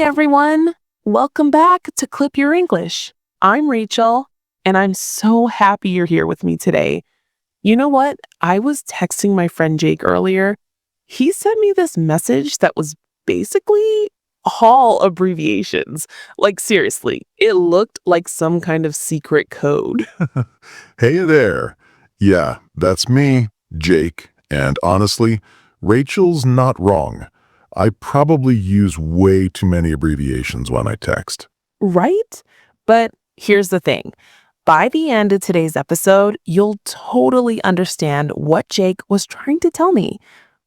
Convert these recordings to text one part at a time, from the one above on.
everyone. Welcome back to Clip Your English. I'm Rachel, and I'm so happy you're here with me today. You know what? I was texting my friend Jake earlier. He sent me this message that was basically all abbreviations. Like, seriously, it looked like some kind of secret code. Hey there. Yeah, that's me, Jake. And honestly, Rachel's not wrong. I probably use way too many abbreviations when I text. Right? But here's the thing. By the end of today's episode, you'll totally understand what Jake was trying to tell me.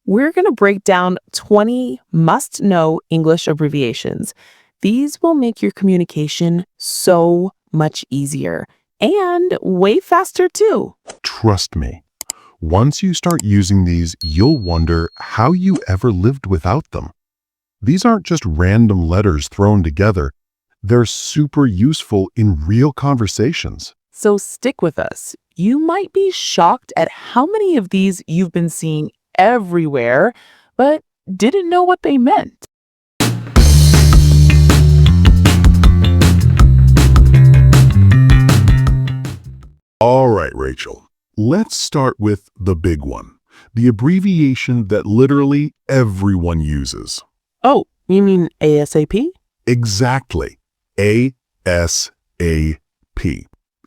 We're going to break down 20 must-know English abbreviations. These will make your communication so much easier and way faster too. Trust me. Once you start using these, you'll wonder how you ever lived without them. These aren't just random letters thrown together. They're super useful in real conversations. So stick with us. You might be shocked at how many of these you've been seeing everywhere, but didn't know what they meant. All right, Rachel. Let's start with the big one, the abbreviation that literally everyone uses. Oh, you mean ASAP? Exactly. ASAP.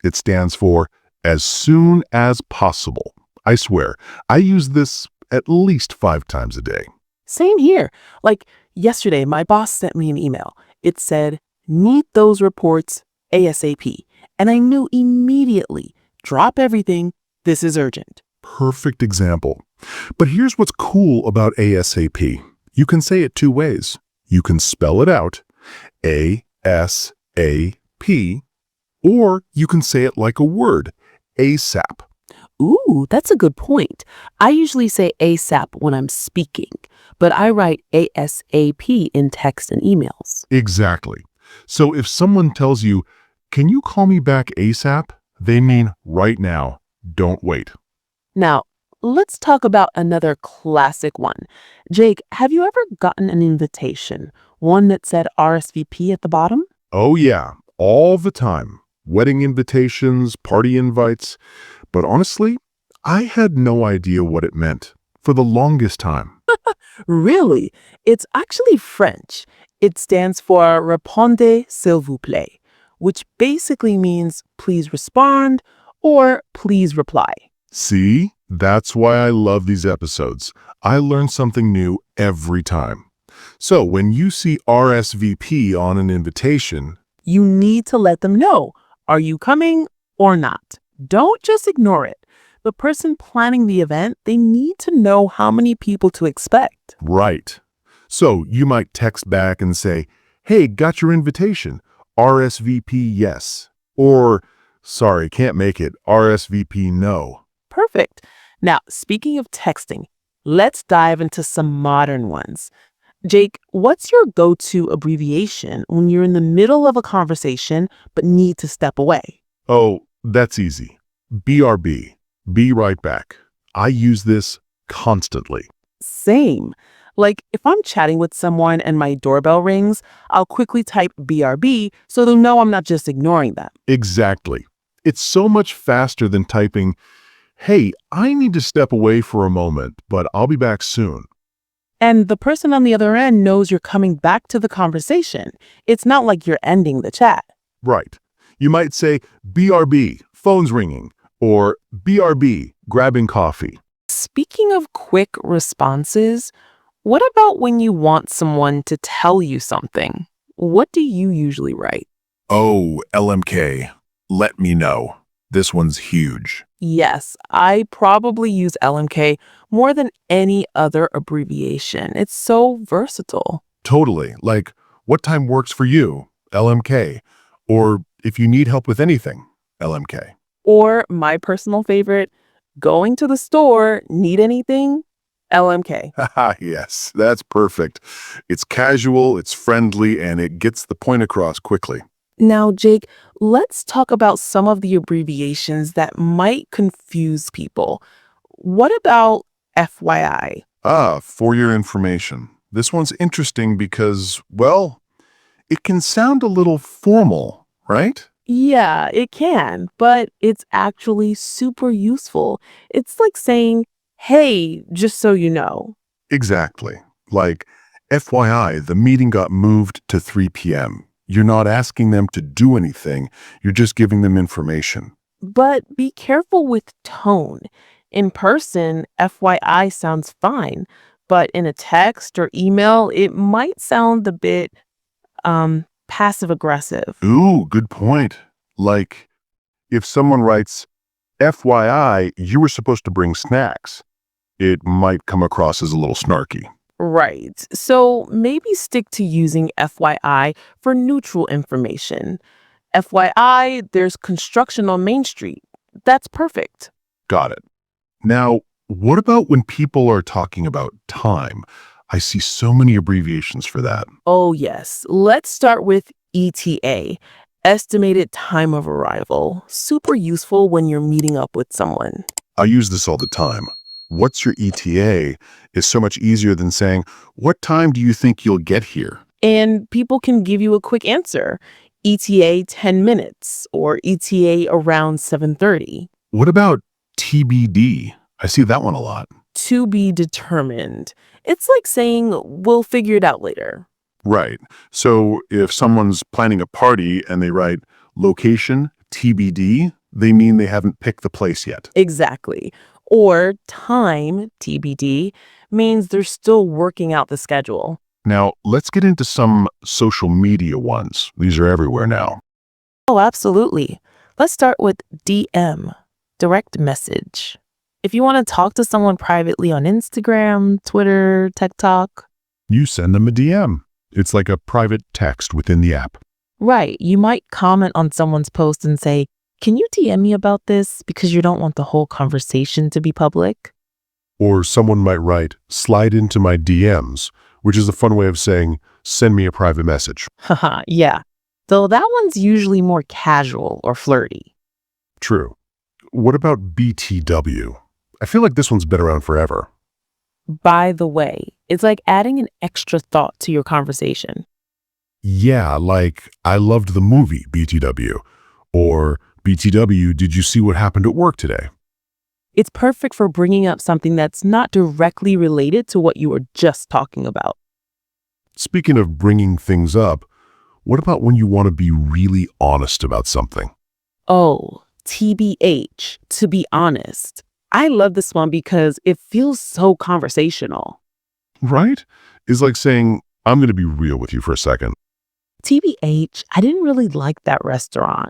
It stands for as soon as possible. I swear, I use this at least 5 times a day. Same here. Like yesterday, my boss sent me an email. It said, need those reports ASAP. And I knew immediately, drop everything. This is urgent. Perfect example. But here's what's cool about ASAP. You can say it 2 ways. You can spell it out, ASAP, or you can say it like a word, ASAP. Ooh, that's a good point. I usually say ASAP when I'm speaking, but I write ASAP in text and emails. Exactly. So if someone tells you, can you call me back ASAP? They mean right now. Don't wait. Now, let's talk about another classic one. Jake, have you ever gotten an invitation, one that said RSVP at the bottom? Oh yeah, all the time. Wedding invitations, party invites. But honestly, I had no idea what it meant for the longest time. Really? It's actually French. It stands for Répondez s'il vous plaît, which basically means please respond or please reply. See? That's why I love these episodes. I learn something new every time. So when you see RSVP on an invitation, You need to let them know, are you coming or not? Don't just ignore it. The person planning the event, they need to know how many people to expect. right. So you might text back and say, hey, got your invitation. RSVP yes. Or, sorry, can't make it. RSVP no. Perfect. Now, speaking of texting, let's dive into some modern ones. Jake, what's your go-to abbreviation when you're in the middle of a conversation but need to step away? Oh, that's easy. BRB. Be right back. I use this constantly. Same. Like, if I'm chatting with someone and my doorbell rings, I'll quickly type BRB so they'll know I'm not just ignoring them. Exactly. It's so much faster than typing, hey, I need to step away for a moment, but I'll be back soon. And the person on the other end knows you're coming back to the conversation. It's not like you're ending the chat. Right. You might say, BRB, phone's ringing, or BRB, grabbing coffee. Speaking of quick responses, what about when you want someone to tell you something? What do you usually write? Oh, LMK, let me know. This one's huge. Yes, I probably use LMK more than any other abbreviation. It's so versatile. Totally. Like, what time works for you? LMK. Or if you need help with anything, LMK. Or my personal favorite, going to the store, need anything? LMK. Haha, yes, that's perfect. It's casual, it's friendly, and it gets the point across quickly. Now, Jake, let's talk about some of the abbreviations that might confuse people. What about FYI? For your information. This one's interesting because, well, it can sound a little formal, right? Yeah, it can, but it's actually super useful. It's like saying, hey, just so you know. Exactly. Like, FYI, the meeting got moved to 3 p.m. You're not asking them to do anything, you're just giving them information. But be careful with tone. In person, FYI sounds fine, but in a text or email, it might sound a bit passive aggressive. Ooh, good point. Like, if someone writes, FYI, you were supposed to bring snacks, it might come across as a little snarky. Right. So maybe stick to using FYI for neutral information. FYI, there's construction on Main Street. That's perfect. Got it. Now, what about when people are talking about time? I see so many abbreviations for that. Oh, yes. Let's start with ETA, estimated time of arrival. Super useful when you're meeting up with someone. I use this all the time. What's your ETA is so much easier than saying, what time do you think you'll get here? And people can give you a quick answer. ETA 10 minutes or ETA around 7:30. What about TBD? I see that one a lot. To be determined. It's like saying, we'll figure it out later. Right. So if someone's planning a party and they write location TBD, they mean they haven't picked the place yet. Exactly. Or time, TBD, means they're still working out the schedule. Now, let's get into some social media ones. These are everywhere now. Oh, absolutely. Let's start with DM, direct message. If you want to talk to someone privately on Instagram, Twitter, TikTok, You send them a DM. It's like a private text within the app. right, you might comment on someone's post and say, can you DM me about this because you don't want the whole conversation to be public? Or someone might write, slide into my DMs, which is a fun way of saying, send me a private message. Haha, yeah. Though that one's usually more casual or flirty. True. What about BTW? I feel like this one's been around forever. By the way, it's like adding an extra thought to your conversation. Yeah, like, I loved the movie BTW. Or, BTW, did you see what happened at work today? It's perfect for bringing up something that's not directly related to what you were just talking about. Speaking of bringing things up, what about when you want to be really honest about something? Oh, TBH, to be honest. I love this one because it feels so conversational. Right? It's like saying, I'm going to be real with you for a second. TBH, I didn't really like that restaurant.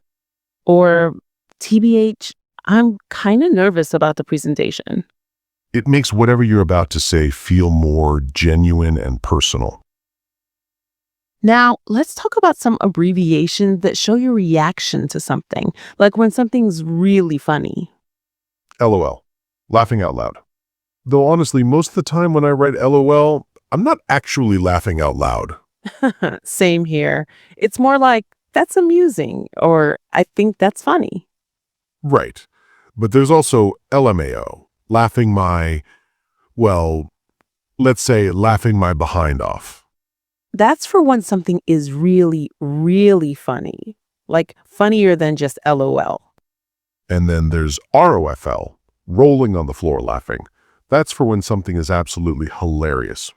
Or TBH, I'm kind of nervous about the presentation. It makes whatever you're about to say feel more genuine and personal. Now, let's talk about some abbreviations that show your reaction to something, like when something's really funny. LOL. Laughing out loud. Though honestly, most of the time when I write LOL, I'm not actually laughing out loud. Same here. It's more like, that's amusing, or I think that's funny. Right. But there's also LMAO. Let's say laughing my behind off. That's for when something is really, really funny, like funnier than just LOL. And then there's ROFL. Rolling on the floor laughing. That's for when something is absolutely hilarious.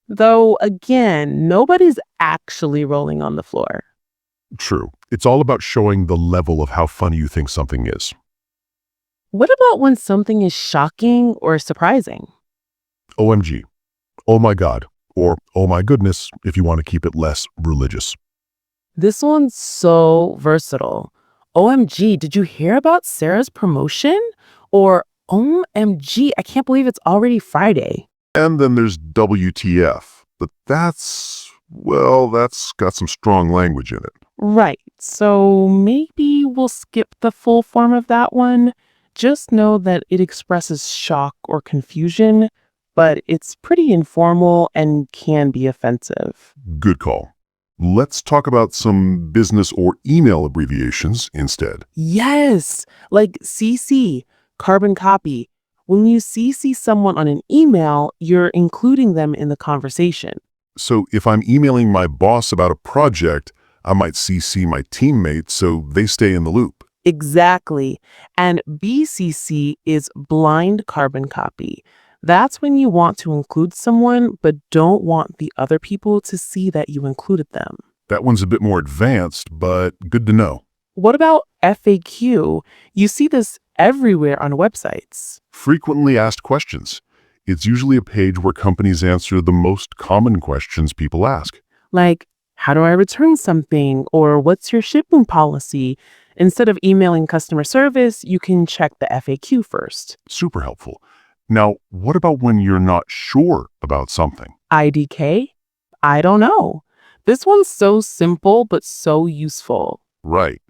Though, again, nobody's actually rolling on the floor. True. It's all about showing the level of how funny you think something is. What about when something is shocking or surprising? OMG. Oh my God. Or oh my goodness, if you want to keep it less religious. This one's so versatile. OMG, did you hear about Sarah's promotion? Or OMG, I can't believe it's already Friday. And then there's WTF. But that's got some strong language in it. Right, so maybe we'll skip the full form of that one. Just know that it expresses shock or confusion, but it's pretty informal and can be offensive. Good call. Let's talk about some business or email abbreviations instead. Yes, like CC, carbon copy. When you CC someone on an email, you're including them in the conversation. So if I'm emailing my boss about a project, I might CC my teammates so they stay in the loop. Exactly. And BCC is blind carbon copy. That's when you want to include someone but don't want the other people to see that you included them. That one's a bit more advanced, but good to know. What about FAQ? You see this everywhere on websites. Frequently asked questions. It's usually a page where companies answer the most common questions people ask. Like, how do I return something? Or what's your shipping policy? Instead of emailing customer service, you can check the FAQ first. Super helpful. Now, what about when you're not sure about something? IDK? I don't know. This one's so simple but so useful. Right.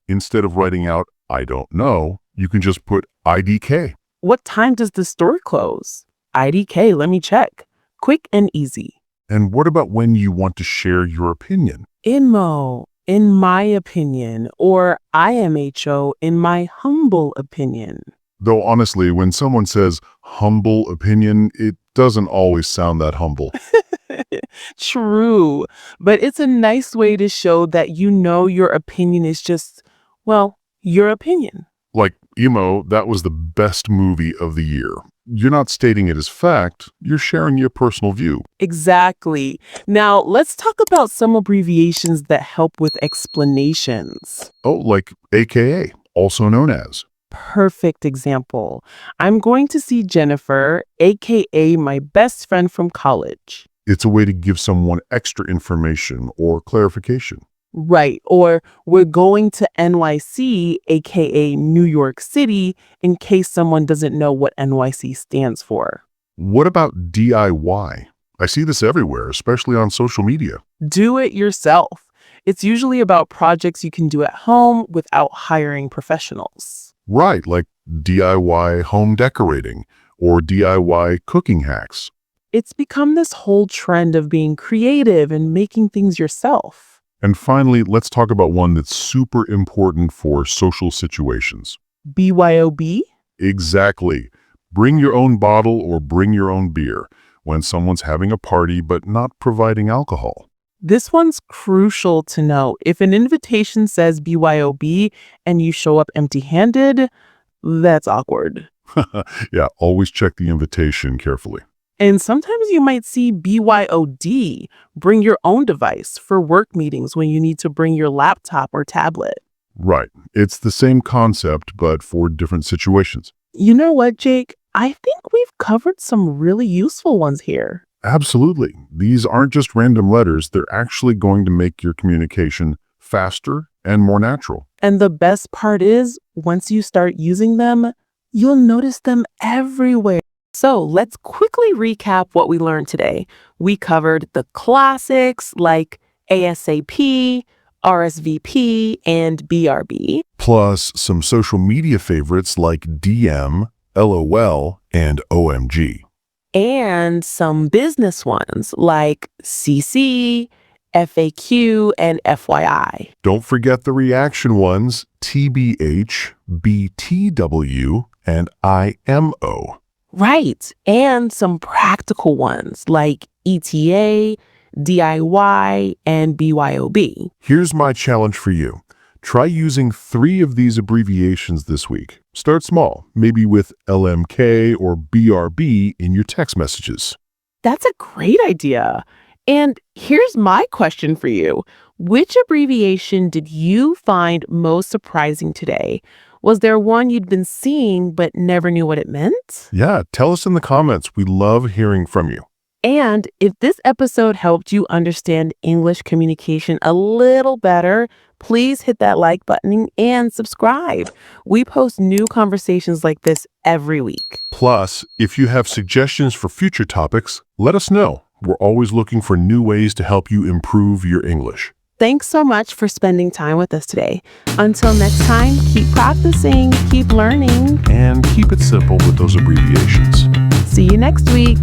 Instead of writing out, I don't know, you can just put IDK. What time does the store close? IDK, let me check. Quick and easy. And what about when you want to share your opinion? INMO, in my opinion, or IMHO, in my humble opinion. Though honestly, when someone says humble opinion, it doesn't always sound that humble. True, but it's a nice way to show that you know your opinion is just, well, your opinion. Like, Emo, that was the best movie of the year. You're not stating it as fact, you're sharing your personal view. Exactly. Now, let's talk about some abbreviations that help with explanations. Oh, like AKA, also known as. Perfect example. I'm going to see Jennifer, aka my best friend from college. It's a way to give someone extra information or clarification. Right. Or we're going to NYC, aka New York City, in case someone doesn't know what NYC stands for. What about DIY? I see this everywhere, especially on social media. Do it yourself. It's usually about projects you can do at home without hiring professionals. Right, like DIY home decorating or DIY cooking hacks. It's become this whole trend of being creative and making things yourself. And finally, let's talk about one that's super important for social situations. BYOB? Exactly. Bring your own bottle or bring your own beer when someone's having a party but not providing alcohol. This one's crucial to know. If an invitation says BYOB and you show up empty-handed, that's awkward. Yeah, always check the invitation carefully. And sometimes you might see BYOD, bring your own device, for work meetings when you need to bring your laptop or tablet. Right. It's the same concept, but for different situations. You know what, Jake? I think we've covered some really useful ones here. Absolutely. These aren't just random letters. They're actually going to make your communication faster and more natural. And the best part is, once you start using them, you'll notice them everywhere. So let's quickly recap what we learned today. We covered the classics like ASAP, RSVP, and BRB. Plus some social media favorites like DM, LOL, and OMG. And some business ones like CC, FAQ, and FYI. Don't forget the reaction ones, TBH, BTW, and IMO. Right. And some practical ones like ETA, DIY, and BYOB. Here's my challenge for you. Try using 3 of these abbreviations this week. Start small, maybe with LMK or BRB in your text messages. That's a great idea. And here's my question for you. Which abbreviation did you find most surprising today? Was there one you'd been seeing but never knew what it meant? Yeah, tell us in the comments. We love hearing from you. And if this episode helped you understand English communication a little better, please hit that like button and subscribe. We post new conversations like this every week. Plus, if you have suggestions for future topics, let us know. We're always looking for new ways to help you improve your English. Thanks so much for spending time with us today. Until next time, keep practicing, keep learning, And keep it simple with those abbreviations. see you next week.